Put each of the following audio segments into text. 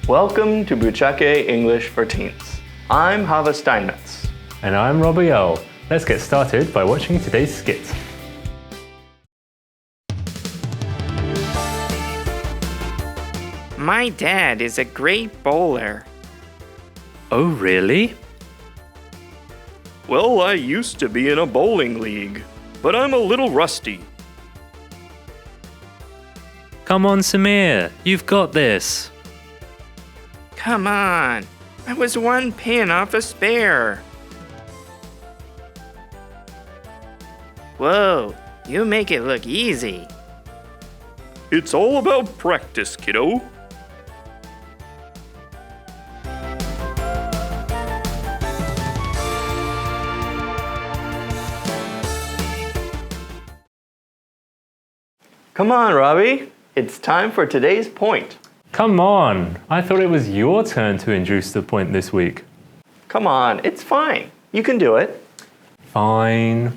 Welcome to Buchake English for Teens. I'm Hava Steinmetz. And I'm Robbie O. Let's get started by watching today's skit. My dad is a great bowler. Oh, really? Well, I used to be in a bowling league, but I'm a little rusty. Come on, Samir, you've got this. Come on, I was one pin off a spare. Whoa, you make it look easy. It's all about practice, kiddo. Come on, Robbie. It's time for today's point. Come on, I thought it was your turn to introduce the point this week. Come on, it's fine. You can do it. Fine.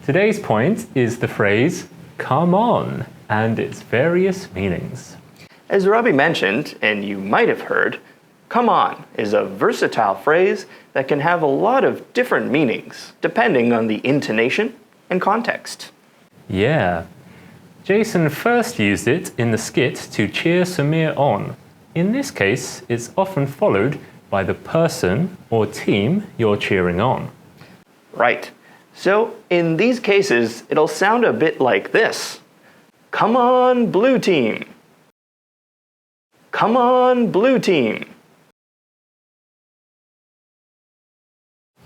Today's point is the phrase, come on, and its various meanings. As Robbie mentioned, and you might have heard, come on is a versatile phrase that can have a lot of different meanings, depending on the intonation and context. Yeah. Jason first used it in the skit to cheer Samir on. In this case, it's often followed by the person or team you're cheering on. Right. So in these cases, it'll sound a bit like this. Come on, blue team. Come on, blue team.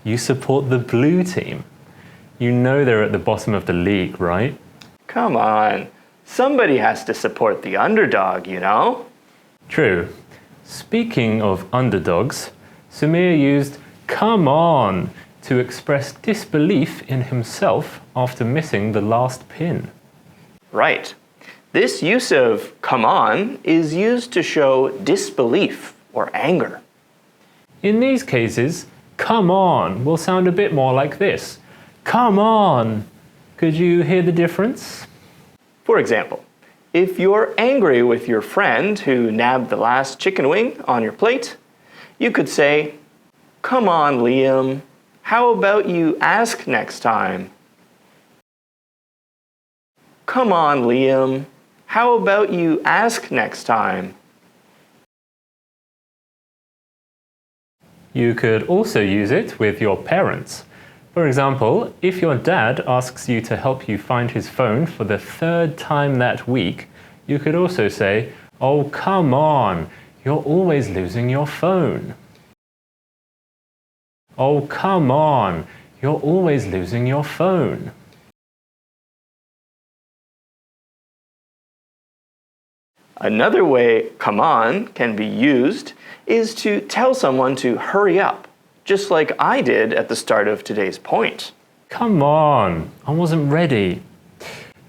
You support the blue team. You know they're at the bottom of the league, right? Come on. Somebody has to support the underdog, you know? True. Speaking of underdogs, Samir used come on to express disbelief in himself after missing the last pin. Right. This use of come on is used to show disbelief or anger. In these cases, come on will sound a bit more like this. Come on! Could you hear the difference? For example, if you're angry with your friend who nabbed the last chicken wing on your plate, you could say, come on, Liam, how about you ask next time? Come on, Liam, how about you ask next time? You could also use it with your parents. For example, if your dad asks you to help you find his phone for the third time that week, you could also say, oh, come on, you're always losing your phone. Oh, come on, you're always losing your phone. Another way come on can be used is to tell someone to hurry up, just like I did at the start of today's point. Come on, I wasn't ready.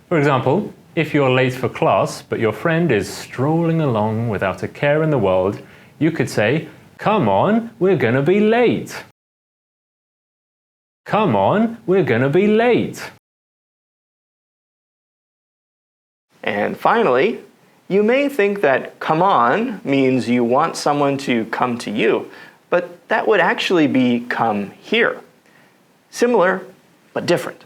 For example, if you're late for class but your friend is strolling along without a care in the world, you could say, come on, we're gonna be late. Come on, we're gonna be late. And finally, you may think that come on means you want someone to come to you, but that would actually be come here. Similar, but different.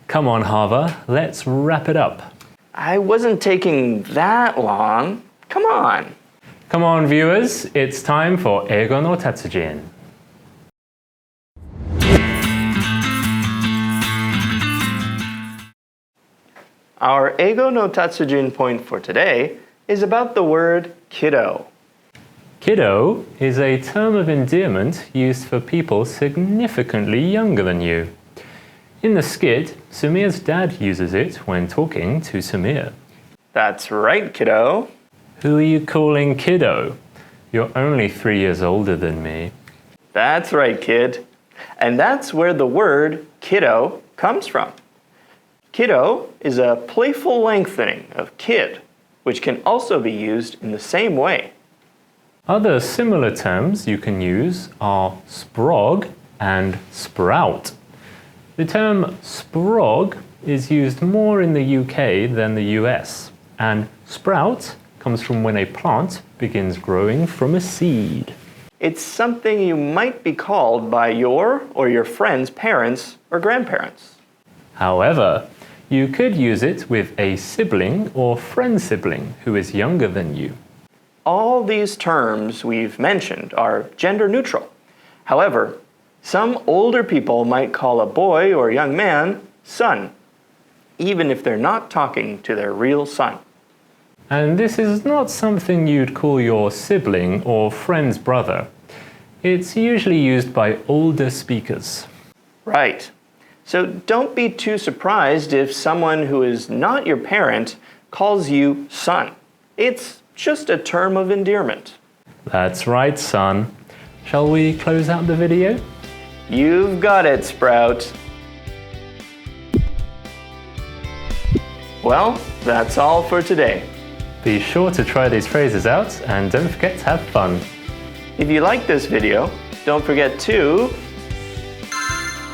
Come on, Hava, let's wrap it up. I wasn't taking that long. Come on. Come on, viewers, it's time for Eigo no Tatsujin. Our Eigo no Tatsujin point for today is about the word kiddo. Kiddo is a term of endearment used for people significantly younger than you. In the skit, Samir's dad uses it when talking to Samir. That's right, kiddo. Who are you calling kiddo? You're only 3 years older than me. That's right, kid. And that's where the word kiddo comes from. Kiddo is a playful lengthening of kid, which can also be used in the same way. Other similar terms you can use are sprog and sprout. The term sprog is used more in the UK than the US, and sprout comes from when a plant begins growing from a seed. It's something you might be called by your or your friend's parents or grandparents. However, you could use it with a sibling or friend sibling who is younger than you. All these terms we've mentioned are gender neutral. However, some older people might call a boy or young man son, even if they're not talking to their real son. And this is not something you'd call your sibling or friend's brother. It's usually used by older speakers. Right. So don't be too surprised if someone who is not your parent calls you son. It's just a term of endearment. That's right, son. Shall we close out the video? You've got it, Sprout. Well, that's all for today. Be sure to try these phrases out and don't forget to have fun. If you like this video, don't forget to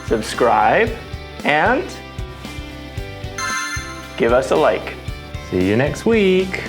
subscribe and give us a like. See you next week.